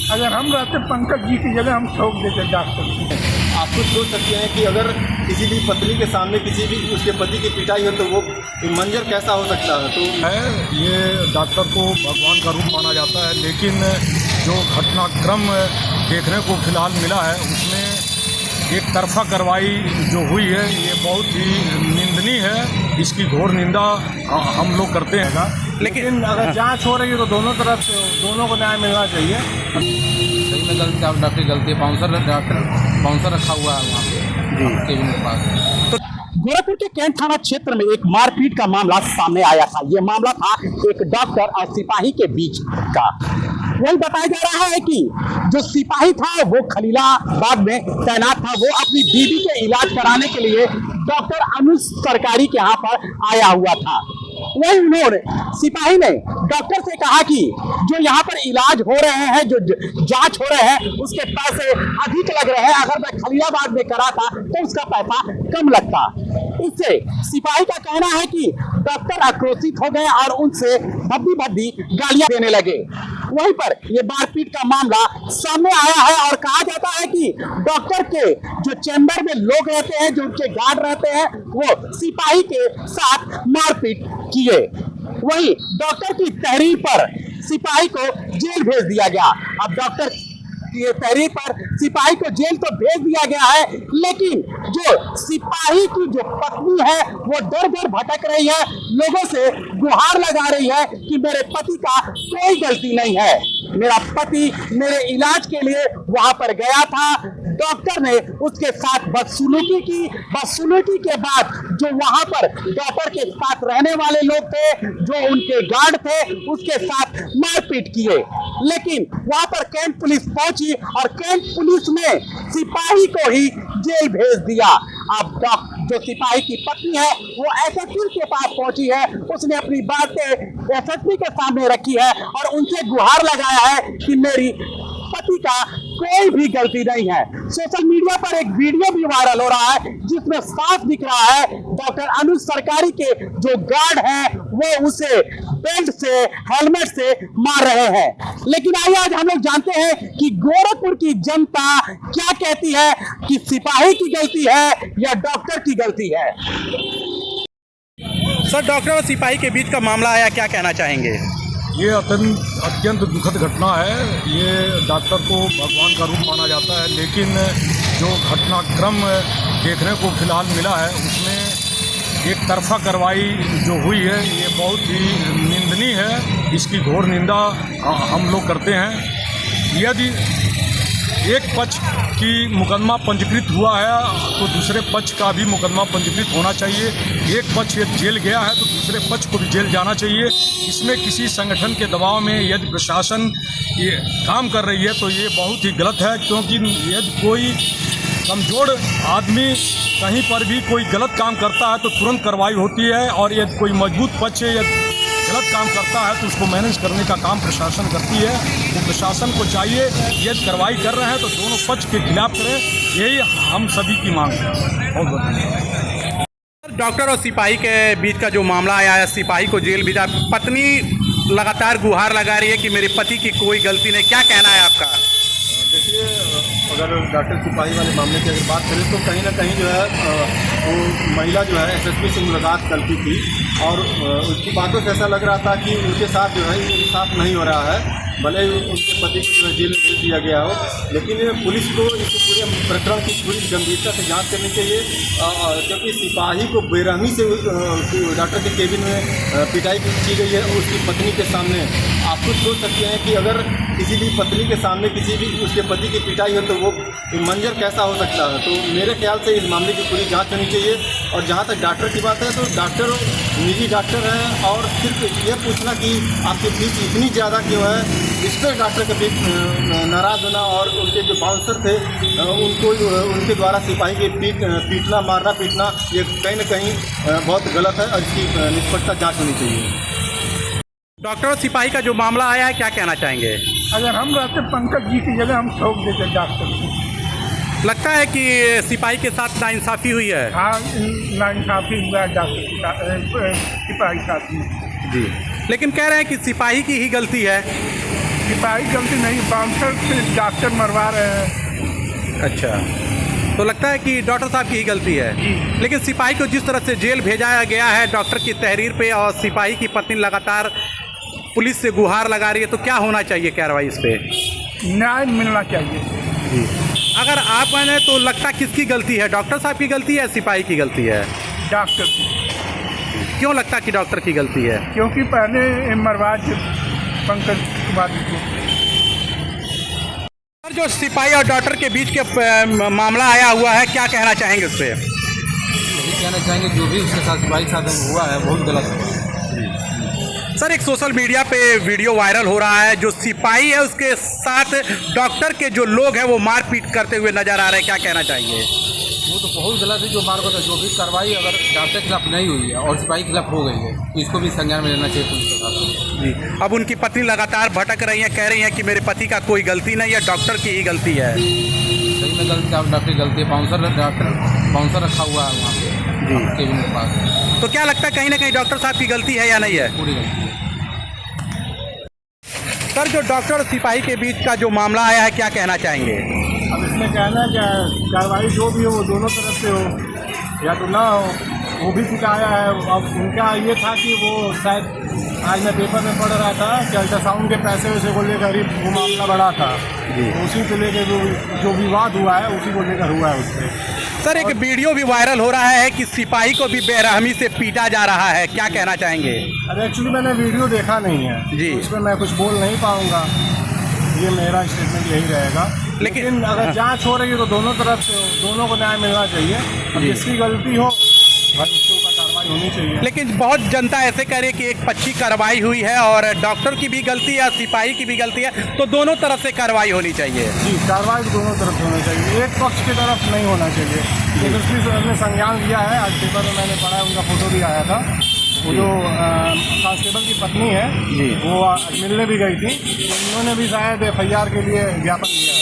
अगर हम रहते पंकज जी की जगह हम ठोक देते डॉक्टर को। आप खुद सोच सकते हैं कि अगर किसी भी पत्नी के सामने किसी भी उसके पति की पिटाई हो तो वो मंजर कैसा हो सकता है। तो ये डॉक्टर को भगवान का रूप माना जाता है, लेकिन जो घटनाक्रम देखने को फिलहाल मिला है उसमें एक तरफा कार्रवाई जो हुई है ये बहुत ही निंदनीय है। इसकी घोर निंदा हम लोग करते हैं। लेकिन अगर जांच हो रही है तो दोनों तरफ से दोनों को न्याय मिलना चाहिए। सही में गलती डॉक्टर की गलती है। बाउंसर रखा हुआ है वहाँ पे केबिन के पास। तो गोरखपुर के कैंट थाना क्षेत्र में एक मारपीट का मामला सामने आया था। ये मामला था एक डॉक्टर और सिपाही के बीच का। वही बताया जा रहा है कि जो सिपाही था वो खलीलाबाद में तैनात था। वो अपनी बीवी के इलाज कराने के लिए डॉक्टर अनुज सरकारी के यहाँ पर आया हुआ था। वही उन्होंने सिपाही ने डॉक्टर से कहा कि जो यहाँ पर इलाज हो रहे हैं, जो जांच हो रहे हैं, उसके पैसे अधिक लग रहे हैं। अगर मैं खलीलाबाद में करा था तो उसका पैसा कम लगता। इससे सिपाही का कहना है कि डॉक्टर आक्रोशित हो गए और उनसे भद्दी गालियां देने लगे। वहीं पर ये मारपीट का मामला सामने आया है और कहा जाता है कि डॉक्टर के जो चैम्बर में लोग रहते हैं, जो उनके गार्ड रहते हैं, वो सिपाही के साथ मारपीट किए। वही डॉक्टर की तहरीर पर सिपाही को जेल भेज दिया गया। अब डॉक्टर की तहरीर पर सिपाही को जेल तो भेज दिया गया है, लेकिन जो सिपाही की जो पत्नी है वो दर दर भटक रही है, लोगों से गुहार लगा रही है कि मेरे पति का कोई गलती नहीं है, मेरा पति मेरे इलाज के लिए वहां पर गया था, डॉक्टर ने उसके साथ बदसलूकी की। बदसलूकी के बाद जो वहां पर डॉक्टर के साथ रहने वाले लोग थे, जो उनके गार्ड थे, उसके साथ मारपीट किए। लेकिन वहां पर कैंट पुलिस पहुंची और कैंट पुलिस ने सिपाही को ही जेल भेज दिया। अब जो सिपाही की पत्नी है वो एसएसपी के पास पहुंची है। उसने अपनी बातें एसएसपी के सामने रखी है और उनसे गुहार लगाया है कि मेरी पति का कोई भी गलती नहीं है। सोशल मीडिया पर एक वीडियो भी वायरल हो रहा है जिसमें साफ दिख रहा है डॉक्टर अनुज सरकारी के जो गार्ड हैं वो उसे बेल्ट से, हेलमेट से मार रहे हैं। लेकिन आइए आज हम लोग जानते हैं कि गोरखपुर की जनता क्या कहती है कि सिपाही की गलती है या डॉक्टर की गलती है। सर, डॉक्टर और सिपाही के बीच का मामला आया, क्या कहना चाहेंगे? ये अत्यंत दुखद घटना है। ये डॉक्टर को भगवान का रूप माना जाता है, लेकिन जो घटनाक्रम देखने को फिलहाल मिला है उसमें एक तरफा कार्रवाई जो हुई है ये बहुत ही निंदनीय है। इसकी घोर निंदा हम लोग करते हैं। यदि एक पक्ष की मुकदमा पंजीकृत हुआ है तो दूसरे पक्ष का भी मुकदमा पंजीकृत होना चाहिए। एक पक्ष यदि जेल गया है तो दूसरे पक्ष को भी जेल जाना चाहिए। इसमें किसी संगठन के दबाव में यदि प्रशासन ये काम कर रही है तो ये बहुत ही गलत है, क्योंकि यदि कोई कमज़ोर आदमी कहीं पर भी कोई गलत काम करता है तो तुरंत कार्रवाई होती है, और यदि कोई मजबूत पक्ष यदि गलत काम करता है तो उसको मैनेज करने का काम प्रशासन करती है। तो प्रशासन को चाहिए यदि कार्रवाई कर रहे हैं तो दोनों पक्ष के खिलाफ करें, यही हम सभी की मांग है। बहुत बहुत धन्यवाद। डॉक्टर और सिपाही के बीच का जो मामला आया है, सिपाही को जेल भेजा, पत्नी लगातार गुहार लगा रही है कि मेरे पति की कोई गलती नहीं, क्या कहना है आपका? देखिए, अगर डॉक्टर सिपाही वाले मामले की अगर बात करें तो कहीं ना कहीं जो है वो महिला जो है एसएसपी से मुलाकात करती थी और उसकी बातों से ऐसा लग रहा था कि उनके साथ जो है इंसाफ नहीं हो रहा है। भले ही उनके पति को जो है जेल भेज दिया गया हो, लेकिन पुलिस को इस पूरे प्रकरण की पूरी गंभीरता से जांच करनी चाहिए, क्योंकि सिपाही को बेरहमी से डॉक्टर के केबिन में पिटाई की गई है उसकी पत्नी के सामने। आप खुद सोच सकते हैं कि अगर किसी भी पत्नी के सामने किसी भी उसके पति की पिटाई हो तो वो मंजर कैसा हो सकता है। तो मेरे ख्याल से इस मामले की पूरी जांच होनी चाहिए। और जहाँ तक डॉक्टर की बात है तो डॉक्टर निजी डॉक्टर हैं और सिर्फ ये पूछना कि आपकी फीस इतनी ज़्यादा क्यों है, इस पर डॉक्टर के बीच नाराज़ होना और उनके जो बाउंसर थे उनको उनके द्वारा सिपाही के पीटना, मारना पीटना, ये कहीं ना कहीं बहुत गलत है और इसकी निष्पक्षता जाँच होनी चाहिए। डॉक्टर और सिपाही का जो मामला आया है, क्या कहना चाहेंगे? अगर हम रहते पंकज जी की जगह हम ठोक देते डॉक्टर को। लगता है कि सिपाही के साथ नाइंसाफ़ी हुई है। हाँ, नाइंसाफ़ी हुआ है डॉक्टर सिपाही साथी जी, लेकिन कह रहे हैं कि सिपाही की ही गलती है। सिपाही गलती नहीं, बाउंसर से डॉक्टर मरवा रहे हैं। अच्छा, तो लगता है कि डॉक्टर साहब की ही गलती है। लेकिन सिपाही को जिस तरह से जेल भेजा गया है डॉक्टर की तहरीर पे, और सिपाही की पत्नी लगातार पुलिस से गुहार लगा रही है, तो क्या होना चाहिए कार्रवाई इस पे? न्याय मिलना चाहिए। अगर आप माने तो लगता किसकी गलती है, डॉक्टर साहब की गलती है या सिपाही की गलती है? डॉक्टर की। क्यों लगता कि डॉक्टर की गलती है? क्योंकि पहले मरवा पंकज कुमार जी को। सर, जो सिपाही और डॉक्टर के बीच के मामला आया हुआ है, क्या कहना चाहेंगे उस पर? यही कहना चाहेंगे जो भी उसके साथ सिपाही साथ हुआ है बहुत गलत हुआ है। सर, एक सोशल मीडिया पे वीडियो वायरल हो रहा है, जो सिपाही है उसके साथ डॉक्टर के जो लोग हैं वो मारपीट करते हुए नजर आ रहे हैं, क्या कहना चाहिए? वो तो बहुत गलत है जो मार को, जो भी कार्रवाई अगर डॉक्टर के खिलाफ नहीं हुई है और सिपाही के खिलाफ हो गई है तो इसको भी संज्ञान में लेना चाहिए पुलिस प्रशासन। जी, अब उनकी पत्नी लगातार भटक रही हैं, कह रही हैं कि मेरे पति का कोई गलती नहीं है, डॉक्टर की ही गलती है। सही में गलती डॉक्टर की गलती है। बाउंसर रखा हुआ है वहाँ पे केबिन के पास। तो क्या लगता है कहीं ना कहीं डॉक्टर साहब की गलती है या नहीं है? पूरी गलती है। सर, जो डॉक्टर और सिपाही के बीच का जो मामला आया है, क्या कहना चाहेंगे? अब इसमें कहना क्या है, कार्रवाई जो भी हो वो दोनों तरफ से हो या तो ना हो, वो भी पिटाया है। अब उनका ये था कि वो शायद आज मैं पेपर में पढ़ रहा था कि अल्ट्रासाउंड के पैसे वैसे को लेकर ही वो मामला बढ़ा था, तो उसी को लेकर जो विवाद हुआ है उसी को लेकर हुआ है उससे। सर, एक वीडियो भी वायरल हो रहा है कि सिपाही को भी बेरहमी से पीटा जा रहा है, क्या कहना चाहेंगे? अरे एक्चुअली मैंने वीडियो देखा नहीं है जी, तो इसमें मैं कुछ बोल नहीं पाऊँगा, ये मेरा स्टेटमेंट यही रहेगा। लेकिन अगर जांच हो रही है तो दोनों तरफ से हो, दोनों को न्याय मिलना चाहिए। अब जिसकी गलती हो भाई उसके ऊपर कार्रवाई होनी चाहिए। लेकिन बहुत जनता ऐसे कह रही है कि एक पक्षी कार्रवाई हुई है और डॉक्टर की भी गलती है, सिपाही की भी गलती है, तो दोनों तरफ से कार्रवाई होनी चाहिए। जी, कार्रवाई दोनों तरफ होनी चाहिए, एक पक्ष की तरफ नहीं होना चाहिए। लेकिन उसने संज्ञान लिया है, आज पेपर में मैंने पढ़ा है, उनका फोटो भी आया था। वो जो कांस्टेबल की पत्नी है वो मिलने भी गई थी, तो उन्होंने भी शायद FIR के लिए ज्ञापन दिया है।